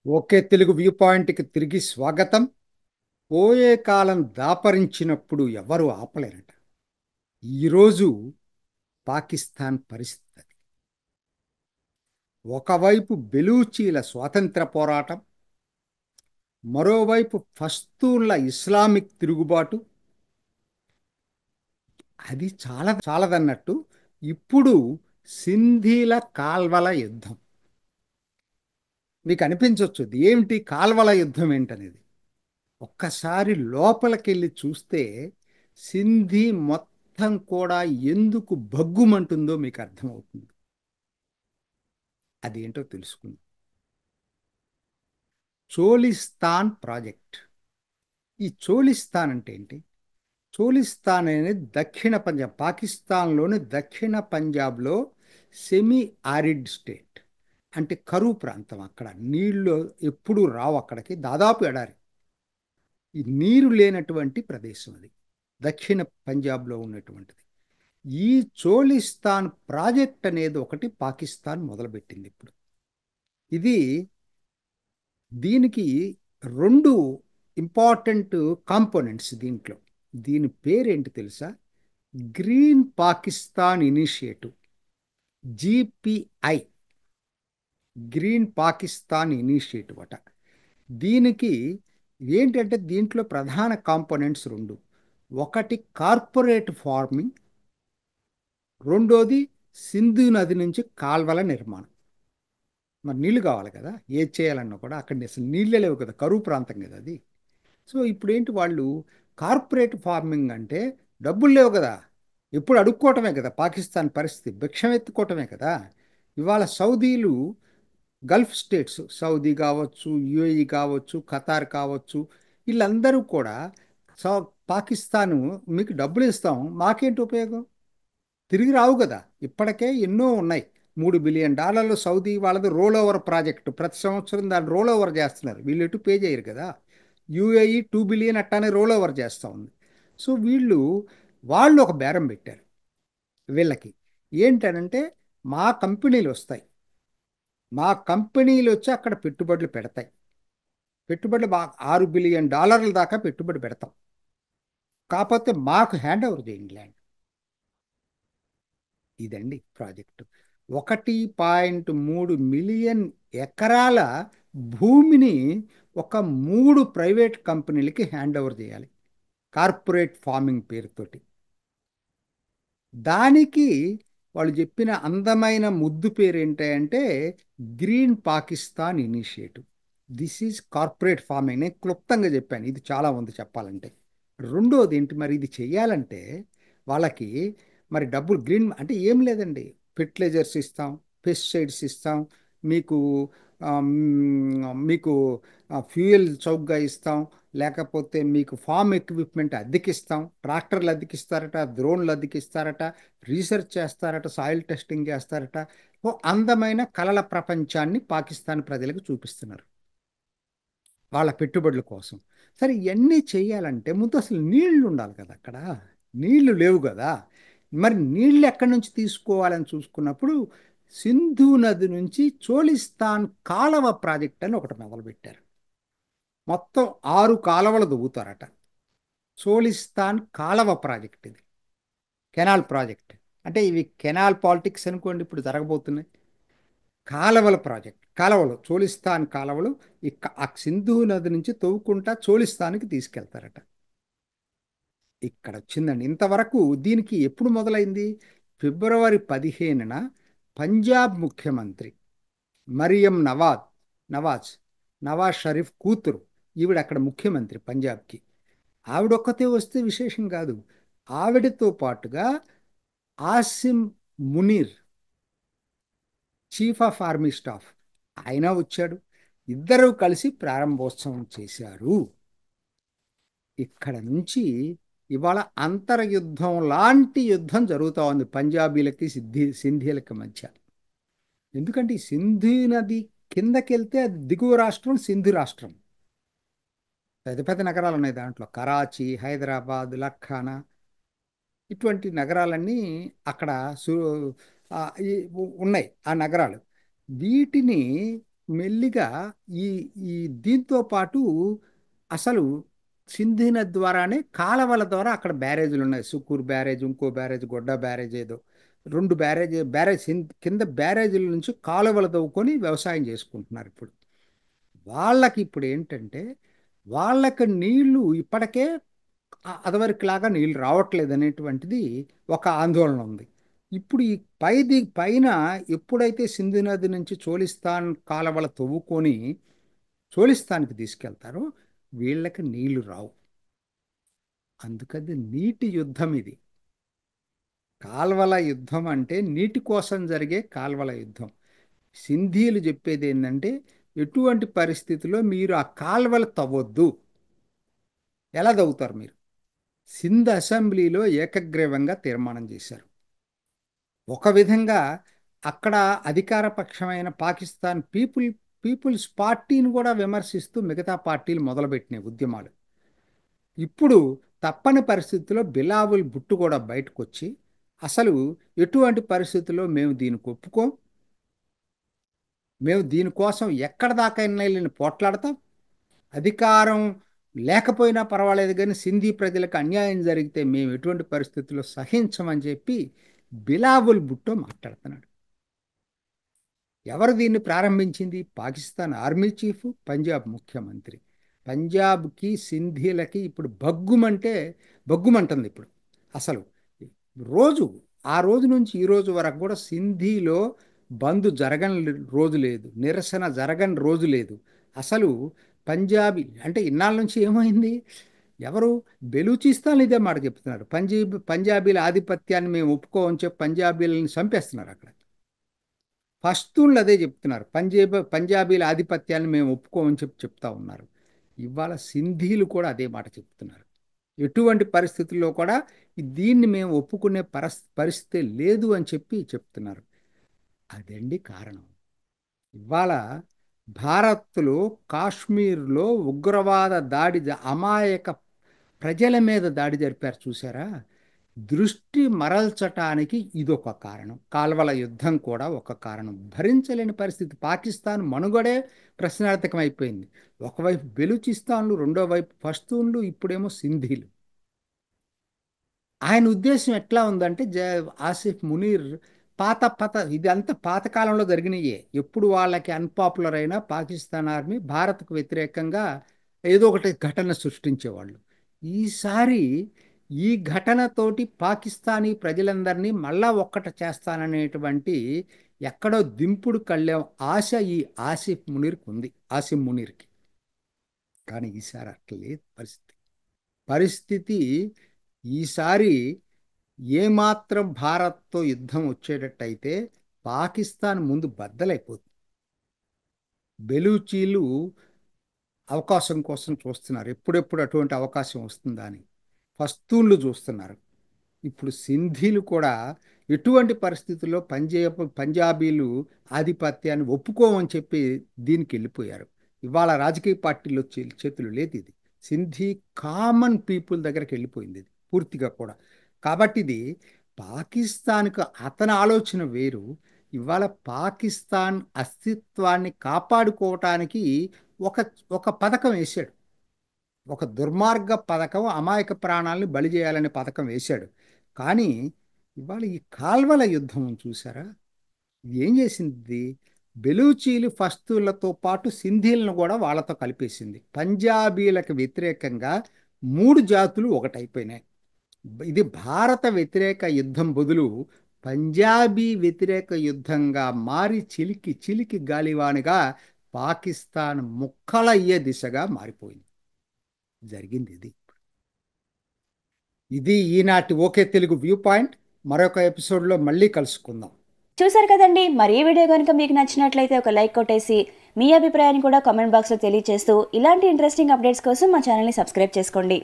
Okay Telugu view పాయింట్కి తిరిగి స్వాగతం. పోయే కాలం దాపరించినప్పుడు ఎవరు ఆపలేరట. ఈరోజు పాకిస్తాన్ పరిస్థితి అది. ఒకవైపు బెలూచీల స్వాతంత్ర పోరాటం, మరోవైపు పస్తూన్ల ఇస్లామిక్ తిరుగుబాటు. అది చాలదన్నట్టు ఇప్పుడు సింధీల కాల్వల యుద్ధం. మీకు అనిపించవచ్చు ఇది ఏమిటి కాల్వల యుద్ధం ఏంటనేది. ఒక్కసారి లోపలికెళ్ళి చూస్తే సింధీ మొత్తం కూడా ఎందుకు భగ్గుమంటుందో మీకు అర్థమవుతుంది. అదేంటో తెలుసుకుందాం. చోలిస్తాన్ ప్రాజెక్ట్. ఈ చోలిస్తాన్ అంటే ఏంటి? చోలిస్తాన్ అనేది దక్షిణ పంజాబ్, పాకిస్తాన్లోని దక్షిణ పంజాబ్లో సెమీ ఆరిడ్ స్టేట్. అంటే కరువు ప్రాంతం. అక్కడ నీళ్లు ఎప్పుడూ రావు, అక్కడికి దాదాపు ఎడారి. ఈ నీరు లేనటువంటి ప్రదేశం అది, దక్షిణ పంజాబ్లో ఉన్నటువంటిది. ఈ చోలిస్తాన్ ప్రాజెక్ట్ అనేది ఒకటి పాకిస్తాన్ మొదలుపెట్టింది ఇప్పుడు. ఇది దీనికి రెండు ఇంపార్టెంట్ కాంపోనెంట్స్ దీంట్లో. దీని పేరేంటి తెలుసా? Green Pakistan initiative, GPI. Green Pakistan initiative అట. దీనికి ఏంటంటే దీంట్లో ప్రధాన కాంపోనెంట్స్ రెండు. ఒకటి కార్పొరేట్ ఫార్మింగ్, రెండోది సింధు నది నుంచి కాల్వల నిర్మాణం. మరి నీళ్లు కావాలి కదా, ఏది చేయాలన్నా కూడా. అక్కడ అసలు నీళ్ళే లేవు కదా, కరువు ప్రాంతం కదా అది. సో ఇప్పుడు ఏంటి వాళ్ళు, కార్పొరేట్ ఫార్మింగ్ అంటే డబ్బులు లేవు కదా, ఎప్పుడు అడుక్కోవటమే కదా పాకిస్తాన్ పరిస్థితి, భిక్షం ఎత్తుకోవటమే కదా. ఇవాళ సౌదీలు, గల్ఫ్ స్టేట్స్, సౌదీ కావచ్చు, యుఏఈ కావచ్చు, ఖతార్ కావచ్చు, వీళ్ళందరూ కూడా సౌ పాకిస్తాను మీకు డబ్బులు ఇస్తాం, మాకేంటి ఉపయోగం, తిరిగి రావు కదా. ఇప్పటికే ఎన్నో ఉన్నాయి. $3 బిలియన్ సౌదీ వాళ్ళది రోల్ ఓవర్ ప్రాజెక్టు. ప్రతి సంవత్సరం దాన్ని రోల్ ఓవర్ చేస్తున్నారు. వీళ్ళు ఎటు పే చేయరు కదా. యుఏఈ 2 బిలియన్ అట్టానే రోల్ ఓవర్ చేస్తూ ఉంది. సో వాళ్ళు ఒక బేరం పెట్టారు వీళ్ళకి. ఏంటనంటే మా కంపెనీలు వస్తాయి, మా కంపెనీలు వచ్చి అక్కడ పెట్టుబడులు పెడతాయి. పెట్టుబడులు బాగా $6 బిలియన్ దాకా పెట్టుబడి పెడతాం, కాకపోతే మాకు హ్యాండ్ ఓవర్ చేయండి ల్యాండ్. ఇదండి ప్రాజెక్టు. 1.3 మిలియన్ ఎకరాల భూమిని ఒక 3 ప్రైవేట్ కంపెనీలకి హ్యాండ్ ఓవర్ చేయాలి, కార్పొరేట్ ఫార్మింగ్ పేరుతోటి. దానికి వాళ్ళు చెప్పిన అందమైన ముద్దు పేరు ఏంటంటే green Pakistan initiative. This is corporate farming. నేను క్లుప్తంగా చెప్పాను, ఇది చాలా ఉంది చెప్పాలంటే. రెండోది ఏంటి మరి, ఇది చెయ్యాలంటే వాళ్ళకి మరి డబ్బులు, గ్రీన్ అంటే ఏం లేదండి, ఫెర్టిలైజర్స్ ఇస్తాం, పెస్టిసైడ్స్ ఇస్తాం, మీకు మీకు ఫ్యూయల్ చౌకగా ఇస్తాం, లేకపోతే మీకు ఫామ్ ఎక్విప్మెంట్ అద్దెకిస్తాం, ట్రాక్టర్లు అద్దెకిస్తారట, డ్రోన్లు అద్దెకిస్తారట, రీసెర్చ్ చేస్తారట, సాయిల్ టెస్టింగ్ చేస్తారట. ఓ అందమైన కలల ప్రపంచాన్ని పాకిస్తాన్ ప్రజలకు చూపిస్తున్నారు వాళ్ళ పెట్టుబడుల కోసం. సరే ఇవన్నీ చేయాలంటే ముందు అసలు నీళ్లు ఉండాలి కదా అక్కడ. నీళ్లు లేవు కదా. మరి నీళ్ళు ఎక్కడి నుంచి తీసుకోవాలని చూసుకున్నప్పుడు సింధు నది నుంచి చోలిస్తాన్ కాలవ ప్రాజెక్ట్ అని ఒకటి మొదలుపెట్టారు. మొత్తం 6 కాలవలు దువ్వుతారట. చోలిస్తాన్ కాలవ ప్రాజెక్ట్ ఇది, కెనాల్ ప్రాజెక్ట్. అంటే ఇవి కెనాల్ పాలిటిక్స్ అనుకోండి ఇప్పుడు జరగబోతున్నాయి. కాలవల ప్రాజెక్ట్, కాలవలు, చోలిస్తాన్ కాలవలు ఆ సింధు నది నుంచి తవ్వుకుంటా చోలిస్తాన్కి తీసుకెళ్తారట. ఇక్కడ వచ్చిందండి ఇంతవరకు. దీనికి ఎప్పుడు మొదలైంది? ఫిబ్రవరి 15న పంజాబ్ ముఖ్యమంత్రి మరియం నవాజ్ నవాజ్ షరీఫ్ కూతురు, ఈవిడ అక్కడ ముఖ్యమంత్రి పంజాబ్కి. ఆవిడొక్కతే వస్తే విశేషం కాదు, ఆవిడతో పాటుగా Asim Munir, chief of army staff, ఆయన వచ్చాడు. ఇద్దరూ కలిసి ప్రారంభోత్సవం చేశారు. ఇక్కడ నుంచి ఇవాళ అంతర్యుద్ధం లాంటి యుద్ధం జరుగుతూ ఉంది పంజాబీలకి సింధీలకి మధ్య. ఎందుకంటే ఈ సింధు నది కిందకెళ్తే అది దిగువ రాష్ట్రం సింధు రాష్ట్రం. పెద్ద పెద్ద నగరాలు ఉన్నాయి దాంట్లో, కరాచీ, హైదరాబాద్, లఖానా, ఇటువంటి నగరాలన్నీ అక్కడ సు- ఆ, ఈ ఉన్నాయి ఆ నగరాలు. వీటిని మెల్లిగా ఈ ఈ దీంతో పాటు అసలు సింధు నది ద్వారానే కాలవల ద్వారా అక్కడ బ్యారేజీలు ఉన్నాయి. సుకూర్ బ్యారేజ్, ఇంకో బ్యారేజ్, గొడ్డ బ్యారేజ్ ఏదో రెండు కింద బ్యారేజీల నుంచి కాలువలు తవ్వుకొని వ్యవసాయం చేసుకుంటున్నారు ఇప్పుడు. వాళ్ళకి ఇప్పుడు ఏంటంటే వాళ్ళకి నీళ్లు ఇప్పటికే అదివరకులాగా నీళ్లు రావట్లేదు అనేటువంటిది ఒక ఆందోళన ఉంది. ఇప్పుడు ఈ పైన ఎప్పుడైతే సింధు నది నుంచి చోలిస్తాన్ కాలవల తవ్వుకొని చోలిస్తాన్కి తీసుకెళ్తారో వీళ్ళకి నీళ్లు రావు. అందుకది నీటి యుద్ధం ఇది. కాల్వల యుద్ధం అంటే నీటి కోసం జరిగే కాల్వల యుద్ధం. సింధీలు చెప్పేది ఏంటంటే ఎటువంటి పరిస్థితిలో మీరు ఆ కాల్వలు తవ్వొద్దు. ఎలా తవ్వుతారు మీరు? సింధ్ అసెంబ్లీలో ఏకగ్రీవంగా తీర్మానం చేశారు. ఒక విధంగా అక్కడ అధికార పక్షమైన పాకిస్తాన్ పీపుల్స్ పార్టీని కూడా విమర్శిస్తూ మిగతా పార్టీలు మొదలుపెట్టినాయి ఉద్యమాలు. ఇప్పుడు తప్పని పరిస్థితుల్లో బిలావుల్ భుట్టు కూడా బయటకు వచ్చి అసలు ఎటువంటి పరిస్థితుల్లో మేము దీనికి ఒప్పుకోం, మేము దీనికోసం ఎక్కడ దాకైనా వెళ్ళి పోట్లాడతాం, అధికారం లేకపోయినా పర్వాలేదు కానీ సింధీ ప్రజలకు అన్యాయం జరిగితే మేము ఎటువంటి పరిస్థితుల్లో సహించమని చెప్పి బిలావుల్ భుట్టో మాట్లాడుతున్నాడు. ఎవరు దీన్ని ప్రారంభించింది? పాకిస్తాన్ ఆర్మీ చీఫ్, పంజాబ్ ముఖ్యమంత్రి. పంజాబ్కి సింధీలకి ఇప్పుడు బగ్గుమంటుంది ఇప్పుడు. అసలు రోజు ఆ రోజు నుంచి ఈ రోజు వరకు కూడా సింధీలో బంద్ జరగని రోజు లేదు, నిరసన జరగని రోజు లేదు. అసలు పంజాబీ అంటే ఇన్నాళ్ళ నుంచి ఏమైంది? ఎవరు? బెలూచిస్తాన్ ఇదే మాట చెప్తున్నారు. పంజాబీల ఆధిపత్యాన్ని మేము ఒప్పుకోమని చెప్పి పంజాబీలను చంపేస్తున్నారు అక్కడ. పష్తూన్లు అదే చెప్తున్నారు. పంజాబీల ఆధిపత్యాన్ని మేము ఒప్పుకోమని చెప్పి చెప్తా ఉన్నారు. ఇవాళ సింధీలు కూడా అదే మాట చెప్తున్నారు. ఎటువంటి పరిస్థితుల్లో కూడా దీన్ని మేము ఒప్పుకునే పరిస్థితి లేదు అని చెప్పి చెప్తున్నారు. అదండి కారణం. ఇవాళ భారత్లో కాశ్మీర్లో ఉగ్రవాద అమాయక ప్రజల మీద దాడి జరిపారు చూసారా? దృష్టి మరల్చటానికి ఇదొక కారణం. కాల్వల యుద్ధం కూడా ఒక కారణం. భరించలేని పరిస్థితి. పాకిస్తాన్ మనుగడే ప్రశ్నార్థకం అయిపోయింది. ఒకవైపు బెలూచిస్తాన్లు, రెండో వైపు పష్తూన్లు, ఇప్పుడేమో సింధీలు. ఆయన ఉద్దేశం ఎట్లా ఉందంటే ఆసిఫ్ మునీర్ ఇదంతా పాతకాలంలో జరిగినాయే. ఎప్పుడు వాళ్ళకి అన్పాపులర్ అయినా పాకిస్తాన్ ఆర్మీ భారత్కు వ్యతిరేకంగా ఏదో ఒకటి ఘటన సృష్టించేవాళ్ళు. ఈసారి ఈ ఘటనతోటి పాకిస్తానీ ప్రజలందరినీ మళ్ళా ఒక్కట చేస్తాననేటువంటి ఎక్కడో దింపుడు కళ్ళెం ఆశ ఈ ఆసిఫ్ మునీర్కి. కానీ ఈసారి అట్లా లేదు పరిస్థితి. ఈసారి ఏమాత్రం భారత్తో యుద్ధం వచ్చేటట్టయితే పాకిస్తాన్ ముందు బద్దలైపోతుంది. బెలూచీలు అవకాశం కోసం చూస్తున్నారు. ఎప్పుడెప్పుడు అటువంటి అవకాశం వస్తుందా అని పస్తూన్లు చూస్తున్నారు. ఇప్పుడు సింధీలు కూడా ఎటువంటి పరిస్థితుల్లో పంజాబీలు ఆధిపత్యాన్ని ఒప్పుకోమని చెప్పి దీనికి వెళ్ళిపోయారు. ఇవాళ రాజకీయ పార్టీలు చేతులు లేదు. ఇది సింధీ కామన్ పీపుల్ దగ్గరికి వెళ్ళిపోయింది ఇది పూర్తిగా కూడా. కాబట్టి ఇది పాకిస్తాన్కు అతని ఆలోచన వేరు. ఇవాళ పాకిస్తాన్ అస్తిత్వాన్ని కాపాడుకోవటానికి ఒక ఒక పథకం వేశాడు. ఒక దుర్మార్గ పథకం, అమాయక ప్రాణాలను బలి చేయాలనే పథకం వేశాడు. కానీ ఇవాళ ఈ కాల్వల యుద్ధం చూసారా? ఏం చేసింది? బెలూచీలు పష్తూన్లతో పాటు సింధీలను కూడా వాళ్ళతో కలిపేసింది. పంజాబీలకు వ్యతిరేకంగా మూడు జాతులు ఒకటైపోయినాయి. ఇది భారత వ్యతిరేక యుద్ధం బదులు పంజాబీ వ్యతిరేక యుద్ధంగా మారి చిలికి చిలికి గాలివానిగా పాకిస్తాన్ ముక్కలయ్యే దిశగా మారిపోయింది. జరిగింది ఇది. ఇది ఈనాటి ఓకే తెలుగు వ్యూ పాయింట్. మరొక ఎపిసోడ్లో మళ్ళీ కలుసుకుందాం. చూసారు కదండి. మరి ఈ వీడియో కనుక మీకు నచ్చినట్లయితే ఒక లైక్ కొట్టేసి మీ అభిప్రాయాన్ని కూడా కామెంట్ బాక్స్లో తెలియజేస్తూ ఇలాంటి ఇంట్రెస్టింగ్ అప్డేట్స్ కోసం మా ఛానల్ని సబ్స్క్రైబ్ చేసుకోండి.